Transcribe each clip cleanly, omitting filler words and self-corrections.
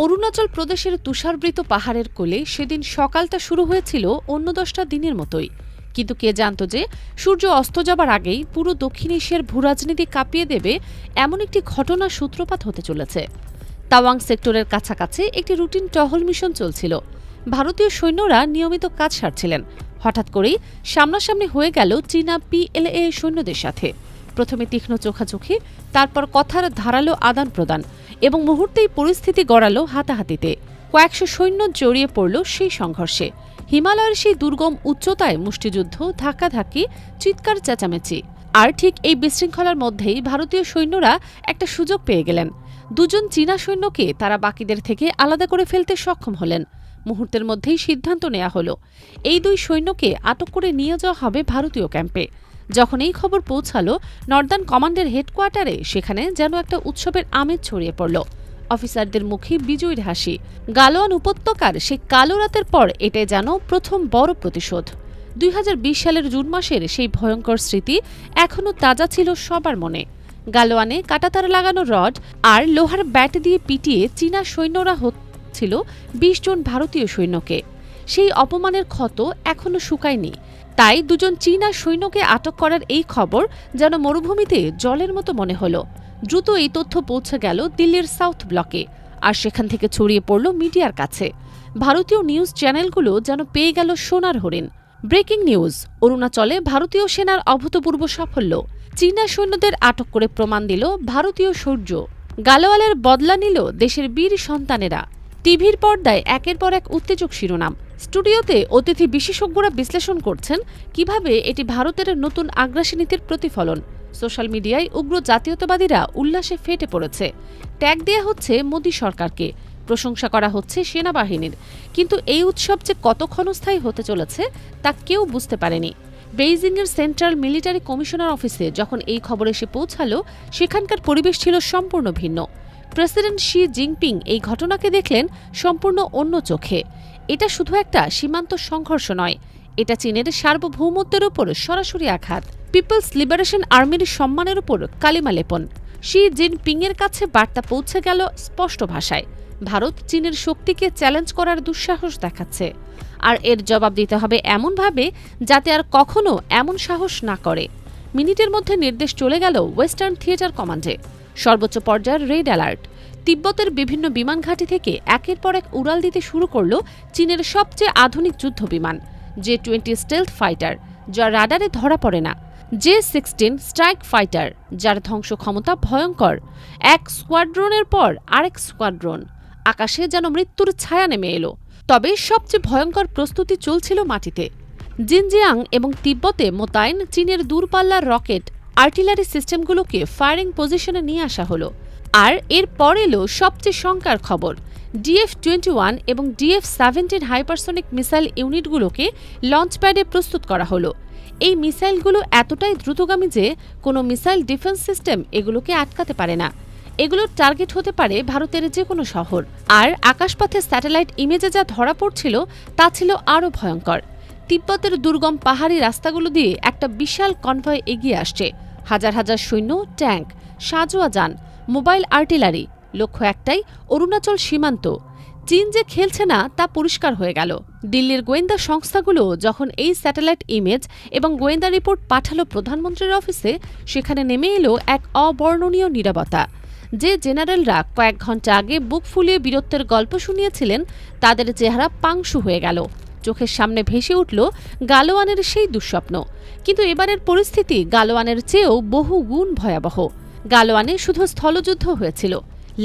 অরুণাচল প্রদেশের তুষারবৃত পাহাড়ের কোলে সেদিন সকালটা শুরু হয়েছিল অন্য 10টা দিনের মতোই। কিন্তু কে জানত যে সূর্য অস্ত যাবার আগেই পুরো দক্ষিণ এশিয়ার ভূরাজনীতি কাঁপিয়ে দেবে এমন একটি ঘটনার সূত্রপাত হতে চলেছে। তাওয়াং সেক্টরের কাছাকাছি একটি রুটিন টহল মিশন চলছিল। ভারতীয় সৈন্যরা নিয়মিত কাজ সারছিলেন। হঠাৎ করেই সামনাসামনি হয়ে গেল চীনা PLA সৈন্যদের সাথে। প্রথমে তীক্ষ্ণ চোখাচোখি, তারপর কথার ধারালো আদান প্রদান এবং মুহূর্তেই পরিস্থিতি গড়ালো হাতাহাতিতে। কয়েকশো সৈন্য জড়িয়ে পড়ল সেই সংঘর্ষে। হিমালয়ের সেই দুর্গম উচ্চতায় মুষ্টিযুদ্ধ, ধাক্কাধাক্কি, চিৎকার চেঁচামেচি। আর ঠিক এই বিশৃঙ্খলার মধ্যেই ভারতীয় সৈন্যরা একটা সুযোগ পেয়ে গেলেন। দুজন চীনা সৈন্যকে তারা বাকিদের থেকে আলাদা করে ফেলতে সক্ষম হলেন। মুহূর্তের মধ্যেই সিদ্ধান্ত নেওয়া হলো, এই দুই সৈন্যকে আটক করে নিয়ে যাওয়া হবে ভারতীয় ক্যাম্পে। যখন এই খবর পৌঁছালো নর্দার্ন কমান্ডের হেডকোয়ার্টারে, সেখানে যেন একটা উৎসবের আমেজ ছড়িয়ে পড়ল। অফিসারদের মুখে বিজয়ীর হাসি। গালোয়ান উপত্যকার সেই কালো রাতের পর এটাই যেন প্রথম বড় প্রতিশোধ। 2020 সালের জুন মাসের সেই ভয়ঙ্কর স্মৃতি এখনও তাজা ছিল সবার মনে। গালোয়ানে কাঁটাতার লাগানো রড আর লোহার ব্যাট দিয়ে পিটিয়ে চীনা সৈন্যরা হচ্ছিল 20 জন ভারতীয় সৈন্যকে। সেই অপমানের ক্ষত এখনও শুকায়নি। তাই দুজন চীনা সৈন্যকে আটক করার এই খবর যেন মরুভূমিতে জলের মতো মনে হলো। দ্রুত এই তথ্য পৌঁছে গেল দিল্লির সাউথ ব্লকে, আর সেখান থেকে ছড়িয়ে পড়ল মিডিয়ার কাছে। ভারতীয় নিউজ চ্যানেলগুলো যেন পেয়ে গেল সোনার হরিণ। ব্রেকিং নিউজ, অরুণাচলে ভারতীয় সেনার অভূতপূর্ব সাফল্য। চীনা সৈন্যদের আটক করে প্রমাণ দিল ভারতীয় শৌর্য। গালোয়ালের বদলা নিল দেশের বীর সন্তানেরা। টিভির পর্দায় একের পর এক উত্তেজক শিরোনাম। স্টুডিওতে অতিথি বিশেষজ্ঞরা বিশ্লেষণ করছেন কিভাবে এটি ভারতের নতুন আগ্রাসী নীতির প্রতিফলন। সোশ্যাল মিডিয়ায় উগ্র জাতীয়তাবাদীরা উল্লাসে ফেটে পড়েছে। ট্যাগ দেয়া হচ্ছে মোদী সরকারকে, প্রশংসা করা হচ্ছে সেনাবাহিনীর। কিন্তু এই উৎসব যে কত ক্ষণস্থায়ী হতে চলেছে তা কেউ বুঝতে পারেনি। বেইজিংয়ের সেন্ট্রাল মিলিটারি কমিশনার অফিসে যখন এই খবর এসে পৌঁছালো, সেখানকার পরিবেশ ছিল সম্পূর্ণ ভিন্ন। প্রেসিডেন্ট শি জিনপিং এই ঘটনাকে দেখলেন সম্পূর্ণ অন্য চোখে। এটা শুধু একটা সীমান্ত সংঘর্ষ নয়, এটা চীনের সার্বভৌমত্বের উপর সরাসরি আঘাত। পিপলস লিবারেশন আর্মির সম্মানের উপর কালিমা লেপন। শি জিনপিংয়ের কাছে বার্তা পৌঁছে গেল স্পষ্ট ভাষায়, ভারত চীনের শক্তিকে চ্যালেঞ্জ করার দুঃসাহস দেখাচ্ছে, আর এর জবাব দিতে হবে এমনভাবে যাতে আর কখনো এমন সাহস না করে। মিনিটের মধ্যে নির্দেশ চলে গেল ওয়েস্টার্ন থিয়েটার কমান্ডে। সর্বোচ্চ পর্যায়ের রেড অ্যালার্ট। তিব্বতের বিভিন্ন বিমান ঘাঁটি থেকে একের পর এক উড়াল দিতে শুরু করল চীনের সবচেয়ে আধুনিক যুদ্ধ বিমান J-20 স্টেলথ ফাইটার, যা রাডারে ধরা পড়ে না, J-16 স্ট্রাইক ফাইটার, যার ধ্বংস ক্ষমতা ভয়ঙ্কর। এক স্কোয়াড্রনের পর আরেক স্কোয়াড্রন। আকাশে যেন মৃত্যুর ছায়া নেমে এলো। তবে সবচেয়ে ভয়ঙ্কর প্রস্তুতি চলছিল মাটিতে। জিনজিয়াং এবং তিব্বতে মোতায়েন চীনের দূরপাল্লার রকেট, আর্টিলারি সিস্টেমগুলোকে ফায়ারিং পজিশনে নিয়ে আসা হলো। আর এরপর এলো সবচেয়ে শঙ্কার খবর, DF-21 এবং DF-17 হাইপারসনিক মিসাইল ইউনিটগুলোকে লঞ্চপ্যাডে প্রস্তুত করা হলো। এই মিসাইলগুলো এতটাই দ্রুতগামী যে কোনো মিসাইল ডিফেন্স সিস্টেম এগুলোকে আটকাতে পারে না। এগুলোর টার্গেট হতে পারে ভারতের যে কোনো শহর। আর আকাশপথে স্যাটেলাইট ইমেজে যা ধরা পড়ছিল তা ছিল আরও ভয়ঙ্কর। তিব্বতের দুর্গম পাহাড়ি রাস্তাগুলো দিয়ে একটা বিশাল কনভয় এগিয়ে আসছে। হাজার হাজার সৈন্য, ট্যাঙ্ক, সাঁজোয়া যান, মোবাইল আর্টিলারি। লক্ষ্য একটাই, অরুণাচল সীমান্ত। চীন যে খেলছে না তা পরিষ্কার হয়ে গেল। দিল্লির গোয়েন্দা সংস্থাগুলো যখন এই স্যাটেলাইট ইমেজ এবং গোয়েন্দা রিপোর্ট পাঠালো প্রধানমন্ত্রীর অফিসে, সেখানে নেমে এলো এক অবর্ণনীয় নীরবতা। যে জেনারেলরা কয়েক ঘন্টা আগে বুক ফুলিয়ে বীরত্বের গল্প শুনিয়েছিলেন, তাদের চেহারা পাংশু হয়ে গেল। চোখের সামনে ভেসে উঠল গালোয়ানের সেই দুঃস্বপ্ন। কিন্তু এবারের পরিস্থিতি গালোয়ানের চেয়েও বহু গুণ ভয়াবহ। গালোয়ানে শুধু স্থলযুদ্ধ হয়েছিল,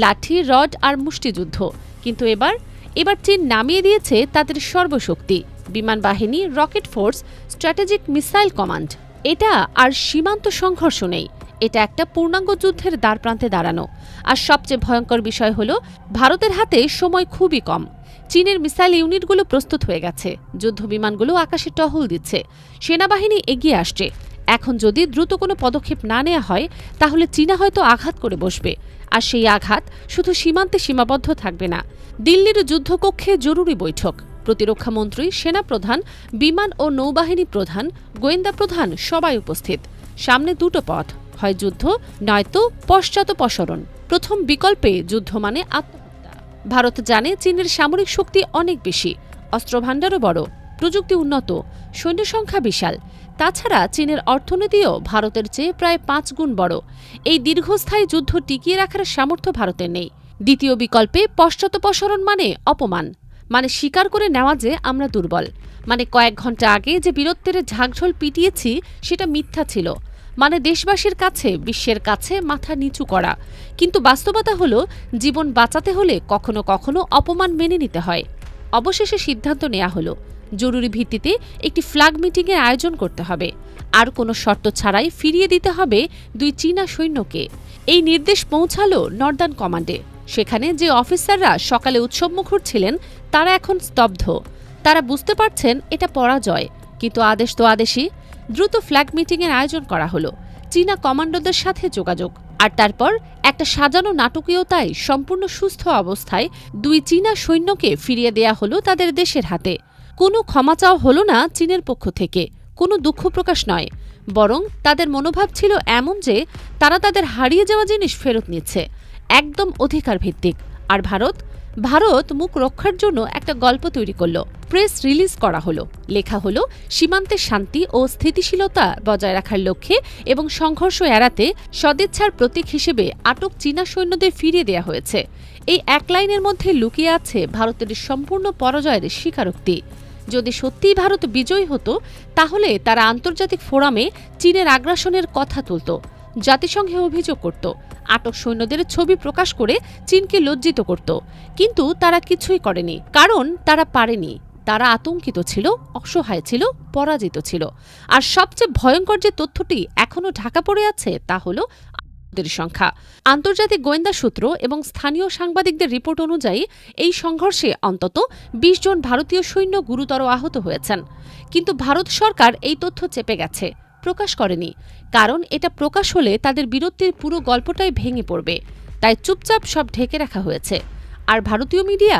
লাঠি, রড আর মুষ্টিযুদ্ধ। কিন্তু এবার চীন নামিয়ে দিয়েছে তাদের সর্বশক্তি, বিমান বাহিনী, rocket force, strategic missile command. এটা আর সীমান্ত সংঘর্ষ নেই, এটা একটা পূর্ণাঙ্গ যুদ্ধের দ্বারপ্রান্তে দাঁড়ানো। আর সবচেয়ে ভয়ঙ্কর বিষয় হলো, ভারতের হাতে সময় খুবই কম। চীনের মিসাইল ইউনিটগুলো প্রস্তুত হয়ে গেছে, যুদ্ধ বিমানগুলো আকাশে টহল দিচ্ছে, সেনাবাহিনী এগিয়ে আসছে। এখন যদি দ্রুত কোনো পদক্ষেপ না নেওয়া হয়, তাহলে চীনা হয়তো আঘাত করে বসবে। আর সেই আঘাত শুধু সীমান্তে সীমাবদ্ধ থাকবে না। দিল্লির যুদ্ধকক্ষে জরুরি বৈঠক। প্রতিরক্ষামন্ত্রী, সেনাপ্রধান, বিমান ও নৌবাহিনী প্রধান, গোয়েন্দা প্রধান সবাই উপস্থিত। সামনে দুটো পথ, হয় যুদ্ধ নয়তো পশ্চাৎপসরণ। প্রথম বিকল্পে যুদ্ধ মানে আত্মহত্যা। ভারত জানে চীনের সামরিক শক্তি অনেক বেশি, অস্ত্রভাণ্ডারও বড়, প্রযুক্তি উন্নত, সৈন্য সংখ্যা বিশাল। তাছাড়া চীনের অর্থনীতিও ভারতের চেয়ে প্রায় 5 গুণ বড়। এই দীর্ঘস্থায়ী যুদ্ধ টিকিয়ে রাখার সামর্থ্য ভারতের নেই। দ্বিতীয় বিকল্পে পশ্চাৎপসরণ মানে অপমান, মানে স্বীকার করে নেওয়া যে আমরা দুর্বল, মানে কয়েক ঘন্টা আগে যে বীরত্বের ঝাঁকঝোল পিটিয়েছি সেটা মিথ্যা ছিল, মানে দেশবাসীর কাছে, বিশ্বের কাছে মাথা নিচু করা। কিন্তু বাস্তবতা হলো জীবন বাঁচাতে হলে কখনো কখনো অপমান মেনে নিতে হয়। অবশেষে সিদ্ধান্ত নেওয়া হলো জরুরি ভিত্তিতে একটি ফ্ল্যাগ মিটিংয়ের আয়োজন করতে হবে, আর কোনো শর্ত ছাড়াই ফিরিয়ে দিতে হবে 2 চীনা সৈন্যকে। এই নির্দেশ পৌঁছালো নর্দার্ন কমান্ডে। সেখানে যে অফিসাররা সকালে উৎসবমুখর ছিলেন তারা এখন স্তব্ধ। তারা বুঝতে পারছেন এটা পরাজয়, কিন্তু আদেশ তো আদেশই। দ্রুত ফ্ল্যাগ মিটিংয়ের আয়োজন করা হলো, চীনা কমান্ডোদের সাথে যোগাযোগ, আর তারপর একটা সাজানো নাটকীয়তায় সম্পূর্ণ সুস্থ অবস্থায় 2 চীনা সৈন্যকে ফিরিয়ে দেয়া হলো তাদের দেশের হাতে। কোনো ক্ষমা চাওয়া হলো না চীনের পক্ষ থেকে, কোনো দুঃখ প্রকাশ নয়, বরং তাদের মনোভাব ছিল এমন যে তারা তাদের হারিয়ে যাওয়া জিনিস ফেরত নিচ্ছে, একদম অধিকার ভিত্তিক। আর ভারত মুখ রক্ষার জন্য একটা গল্প তৈরি করল, প্রেস রিলিজ করা হলো, লেখা হলো সীমান্তে শান্তি ও স্থিতিশীলতা বজায় রাখার লক্ষ্যে এবং সংঘর্ষ এড়াতে সদিচ্ছার প্রতীক হিসেবে আটক চীনা সৈন্যদের ফিরিয়ে দেয়া হয়েছে। এই এক লাইনের মধ্যে লুকিয়ে আছে ভারতের সম্পূর্ণ পরাজয়ের স্বীকারোক্তি। যদি সত্যিই ভারত বিজয়ী হতো তাহলে তারা আন্তর্জাতিক ফোরামে চীনের আগ্রাসনের কথা তুলত, জাতিসংঘে অভিযোগ করত, আটক সৈন্যদের ছবি প্রকাশ করে চীনকে লজ্জিত করত। কিন্তু তারা কিছুই করেনি, কারণ তারা পারেনি। তারা আতঙ্কিত ছিল, অসহায় ছিল, পরাজিত ছিল। আর সবচেয়ে ভয়ঙ্কর যে তথ্যটি এখনো ঢাকা পড়ে আছে তা হলো সংখ্যা। আন্তর্জাতিক গোয়েন্দা সূত্র এবং স্থানীয় সাংবাদিকদের রিপোর্ট অনুযায়ী এই সংঘর্ষে অন্তত 20 জন ভারতীয় সৈন্য গুরুতর আহত হয়েছেন। কিন্তু ভারত সরকার এই তথ্য চেপে গেছে, প্রকাশ করেনি, কারণ এটা প্রকাশ হলে তাদের বীরত্বের পুরো গল্পটাই ভেঙে পড়বে। তাই চুপচাপ সব ঢেকে রাখা হয়েছে। আর ভারতীয় মিডিয়া,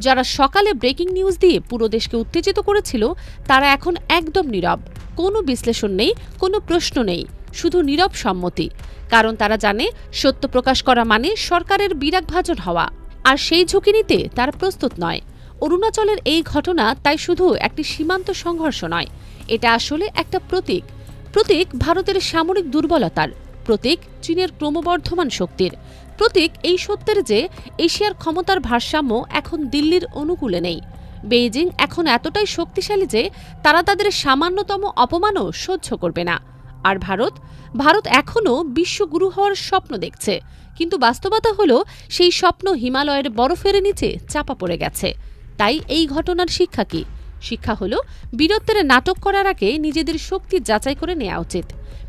যারা সকালে ব্রেকিং নিউজ দিয়ে পুরো দেশকে উত্তেজিত করেছিল, তারা এখন একদম নীরব। কোনো বিশ্লেষণ নেই, কোনো প্রশ্ন নেই, শুধু নীরব সম্মতি। কারণ তারা জানে সত্য প্রকাশ করা মানে সরকারের বিরাগভাজন হওয়া, আর সেই ঝুঁকি নিতে তারা প্রস্তুত নয়। অরুণাচলের এই ঘটনা তাই শুধু একটি সীমান্ত সংঘর্ষ নয়, এটা আসলে একটা প্রতীক ভারতের সামরিক দুর্বলতার, প্রতীক চীনের ক্রমবর্ধমান শক্তির, প্রতীক এই সত্যের যে এশিয়ার ক্ষমতার ভারসাম্য এখন দিল্লির অনুকূলে নেই। বেইজিং এখন এতটাই শক্তিশালী যে তারা তাদের সামান্যতম অপমানও সহ্য করবে না। আর ভারত এখনও বিশ্বগুরু হওয়ার স্বপ্ন দেখছে, কিন্তু বাস্তবতা হলো সেই স্বপ্ন হিমালয়ের বরফের নিচে চাপা পড়ে গেছে। তাই এই ঘটনার শিক্ষা কি? শিক্ষা হলো বীরত্বের নাটক করার আগে নিজেদের শক্তি যাচাই করে নেওয়া উচিত।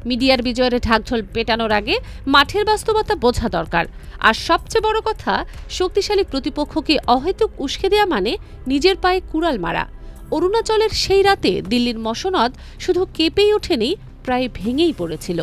মিডিয়ার বিজয়ের ঢাকঢোল পেটানোর আগে মাঠের বাস্তবতা বোঝা দরকার। আর সবচেয়ে বড় কথা, শক্তিশালী প্রতিপক্ষকে অহেতুক উস্কে দেয়া মানে নিজের পায়ে কুড়াল মারা। অরুণাচলের সেই রাতে দিল্লির মসনদ শুধু কেঁপেই ওঠেনি, প্রায় ভেঙেই পড়েছিল।